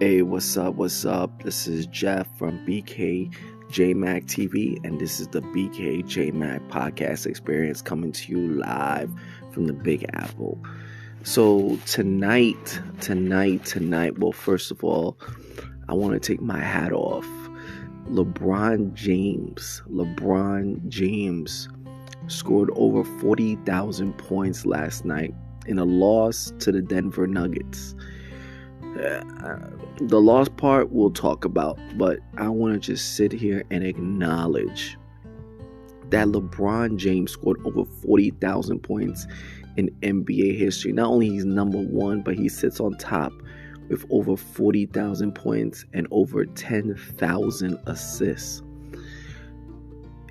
Hey, what's up? What's up? This is Jeff from BKJMac TV, and this is the BKJMac podcast experience coming to you live from the Big Apple. So tonight, well, first of all, I want to take my hat off. LeBron James scored over 40,000 points last night in a loss to the Denver Nuggets. The lost part we'll talk about, but I want to just sit here and acknowledge that LeBron James scored over 40,000 points in NBA history. Not only he's number one, but he sits on top with over 40,000 points and over 10,000 assists.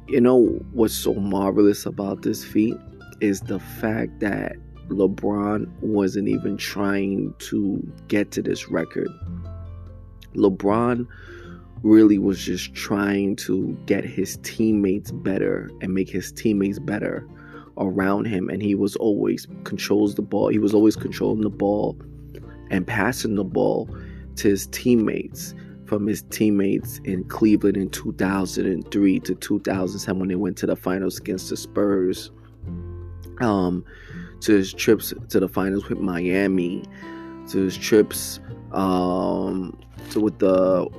You know what's so marvelous about this feat is the fact that LeBron wasn't even trying to get to this record. LeBron really was just trying to get his teammates better and make his teammates better around him. And he was always controls the ball. He was always controlling the ball and passing the ball to his teammates, from his teammates in Cleveland in 2003 to 2007 when they went to the finals against the Spurs. To his trips to the finals with Miami, to his trips with the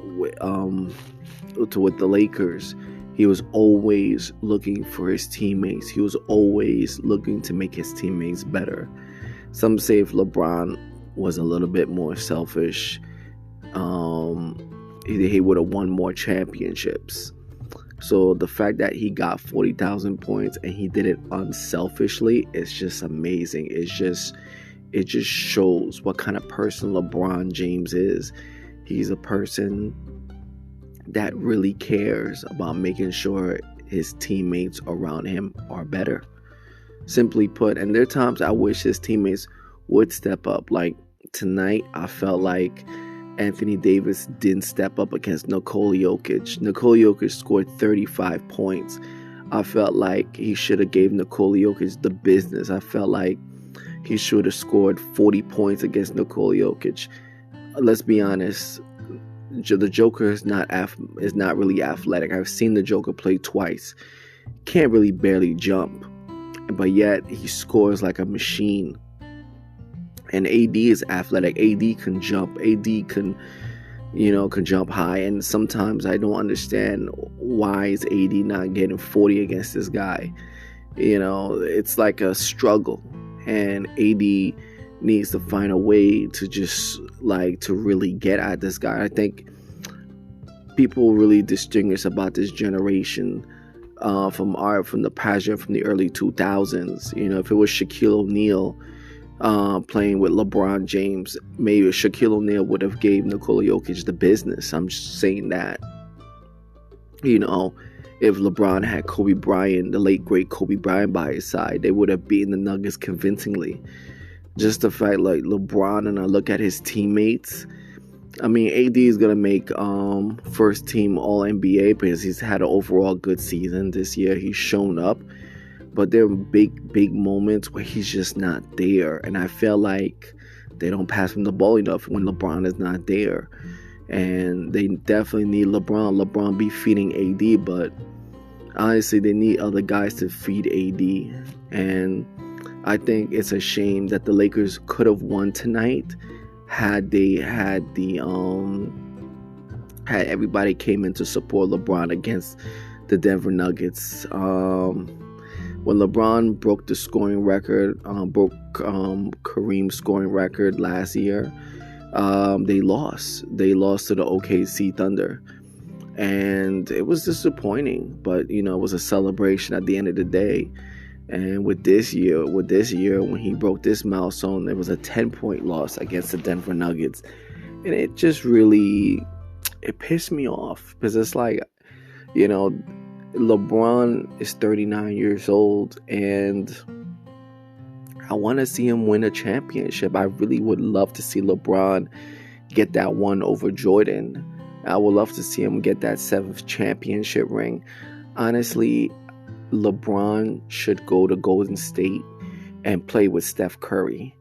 Lakers. He was always looking for his teammates. He was always looking to make his teammates better. Some say if LeBron was a little bit more selfish, he would have won more championships. So the fact that he got 40,000 points and he did it unselfishly is just amazing. It just shows what kind of person LeBron James is. He's a person that really cares about making sure his teammates around him are better. Simply put, and there are times I wish his teammates would step up. Like tonight, I felt like Anthony Davis didn't step up against Nikola Jokic. Nikola Jokic scored 35 points. I felt like he should have gave Nikola Jokic the business. I felt like he should have scored 40 points against Nikola Jokic. Let's be honest, the Joker is not really athletic. I've seen the Joker play twice. Can't really barely jump, but yet he scores like a machine. And AD is athletic. AD can jump. AD can jump high. And sometimes I don't understand why is AD not getting 40 against this guy. It's like a struggle. And AD needs to find a way to just to really get at this guy. I think people really distinguish about this generation from the pageant from the early 2000s. If it was Shaquille O'Neal playing with LeBron James, maybe Shaquille O'Neal would have gave Nikola Jokic the business. I'm just saying that. If LeBron had Kobe Bryant, the late great Kobe Bryant, by his side, they would have beaten the Nuggets convincingly. Just the fact, like LeBron, and I look at his teammates. I mean, AD is gonna make first team All NBA because he's had an overall good season this year. He's shown up. But there are big moments where he's just not there. And I feel like they don't pass him the ball enough when LeBron is not there. And they definitely need LeBron. LeBron be feeding AD, but honestly, they need other guys to feed AD. And I think it's a shame that the Lakers could have won tonight had everybody came in to support LeBron against the Denver Nuggets. When LeBron broke the scoring record, Kareem's scoring record last year, they lost. They lost to the OKC Thunder. And it was disappointing, but, it was a celebration at the end of the day. And with this year, when he broke this milestone, it was a 10-point loss against the Denver Nuggets. And it just really, it pissed me off because it's like, LeBron is 39 years old, and I want to see him win a championship. I really would love to see LeBron get that one over Jordan. I would love to see him get that 7th championship ring. Honestly, LeBron should go to Golden State and play with Steph Curry.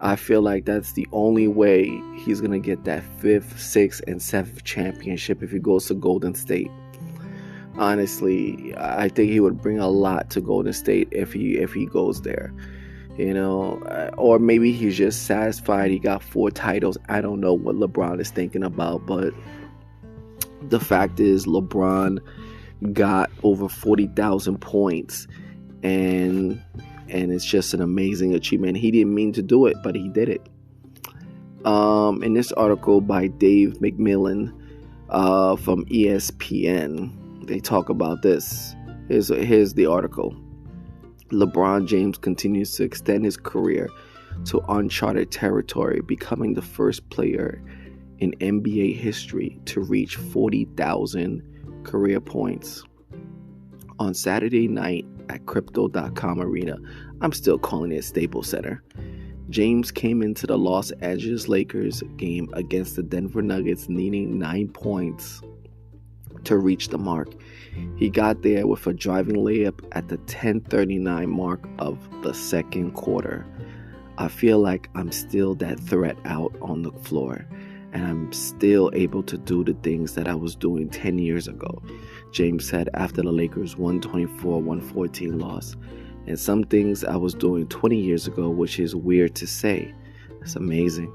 I feel like that's the only way he's going to get that 5th, 6th, and 7th championship if he goes to Golden State. Honestly, I think he would bring a lot to Golden State if he goes there. Or maybe he's just satisfied he got 4 titles. I don't know what LeBron is thinking about, but the fact is LeBron got over 40,000 points, and it's just an amazing achievement. He didn't mean to do it, but he did it. In this article by Dave McMillan from ESPN, they talk about this. Here's the article. LeBron James continues to extend his career to uncharted territory, becoming the first player in NBA history to reach 40,000 career points. On Saturday night at Crypto.com Arena, I'm still calling it Staples Center, James came into the Los Angeles Lakers game against the Denver Nuggets needing 9 points to reach the mark. He got there with a driving layup at the 10:39 mark of the second quarter. I feel like I'm still that threat out on the floor, and I'm still able to do the things that I was doing 10 years ago, James said after the Lakers' 124-114 loss. And some things I was doing 20 years ago, which is weird to say. That's amazing.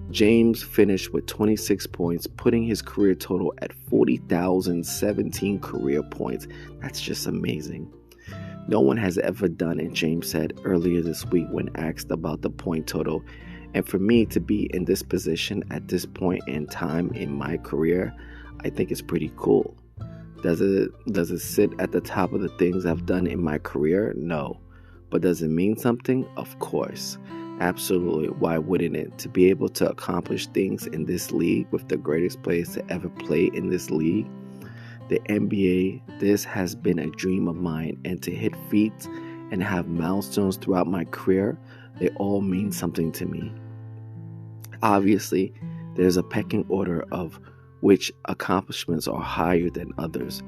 James finished with 26 points, putting his career total at 40,017 career points. That's just amazing. No one has ever done it, James said earlier this week when asked about the point total. And for me to be in this position at this point in time in my career, I think it's pretty cool. Does it sit at the top of the things I've done in my career? No. But does it mean something? Of course. Absolutely. Why wouldn't it? To be able to accomplish things in this league with the greatest players to ever play in this league, the NBA, this has been a dream of mine. And to hit feats and have milestones throughout my career, they all mean something to me. Obviously, there's a pecking order of which accomplishments are higher than others,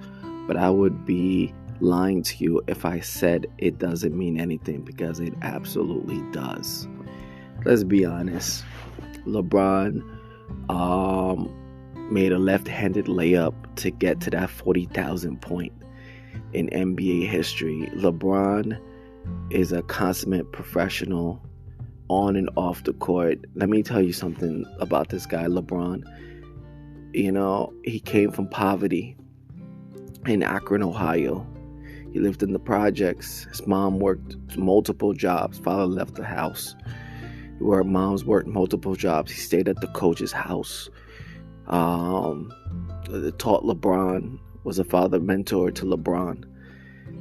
but I would be lying to you if I said it doesn't mean anything, because it absolutely does. Let's be honest. LeBron made a left-handed layup to get to that 40,000 point in NBA history. LeBron is a consummate professional on and off the court. Let me tell you something about this guy, LeBron. He came from poverty in Akron, Ohio. He lived in the projects. His mom worked multiple jobs. Father left the house. Moms worked multiple jobs. He stayed at the coach's house. Taught LeBron, was a father mentor to LeBron.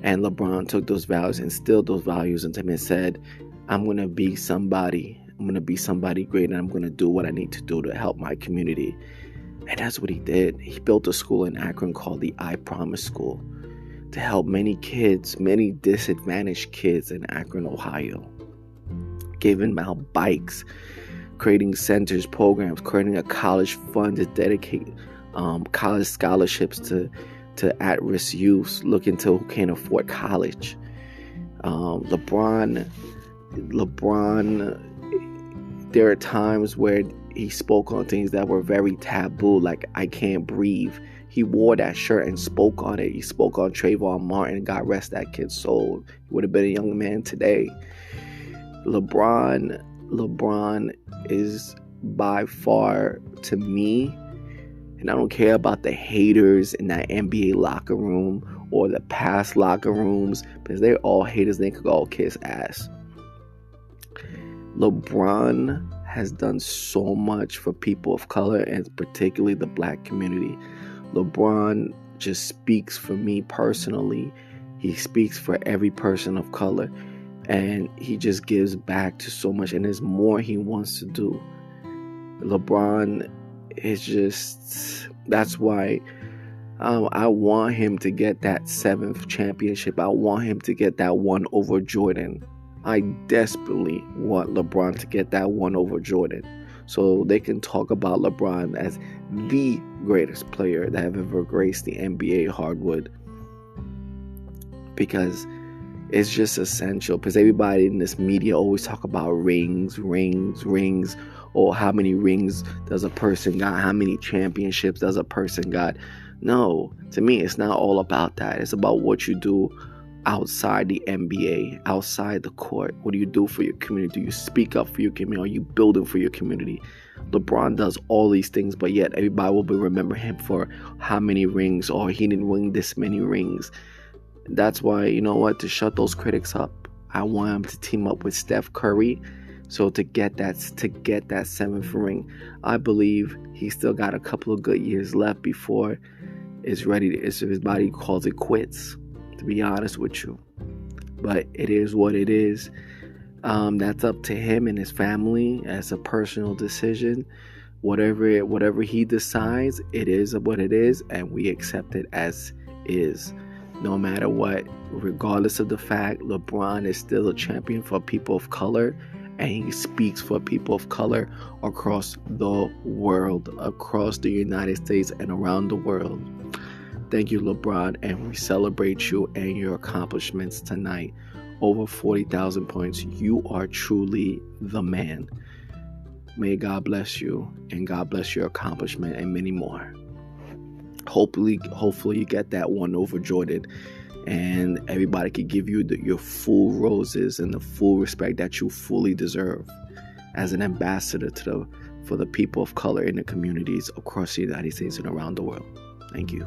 And LeBron took those values, instilled those values into him and said, I'm going to be somebody. I'm going to be somebody great, and I'm going to do what I need to do to help my community. And that's what he did. He built a school in Akron called the I Promise School to help many kids, many disadvantaged kids in Akron, Ohio. Giving out bikes, creating centers, programs, creating a college fund to dedicate college scholarships to at-risk youth looking to who can't afford college. LeBron, there are times where he spoke on things that were very taboo, like I can't breathe. He wore that shirt and spoke on it. He spoke on Trayvon Martin. God rest that kid's soul. He would have been a young man today. LeBron is by far, to me, and I don't care about the haters in that NBA locker room or the past locker rooms, because they're all haters. They could all kiss ass. LeBron has done so much for people of color, and particularly the black community. LeBron just speaks for me personally. He speaks for every person of color, and he just gives back to so much, and there's more he wants to do. LeBron is just, that's why I want him to get that 7th championship. I want him to get that one over Jordan. I desperately want LeBron to get that one over Jordan, so they can talk about LeBron as the greatest player that have ever graced the NBA hardwood. Because It's just essential because everybody in this media always talk about rings, or how many rings does a person got, how many championships does a person got. No, to me, it's not all about that. It's about what you do outside the NBA, outside the court. What do you do for your community? Do you speak up for your community? Are you building for your community? LeBron does all these things, but yet everybody will be remember him for how many rings, or he didn't win this many rings. That's why, you know what, to shut those critics up, I want him to team up with Steph Curry. So to get that 7th ring, I believe he still got a couple of good years left before it's ready. His body calls it quits, to be honest with you. But it is what it is. That's up to him and his family as a personal decision. Whatever he decides, it is what it is, and we accept it as is. No matter what, regardless of the fact, LeBron is still a champion for people of color, and he speaks for people of color across the world, across the United States and around the world. Thank you, LeBron, and we celebrate you and your accomplishments tonight. Over 40,000 points. You are truly the man. May God bless you, and God bless your accomplishment and many more. Hopefully you get that one over Jordan, and everybody can give you your full roses and the full respect that you fully deserve as an ambassador for the people of color in the communities across the United States and around the world. Thank you.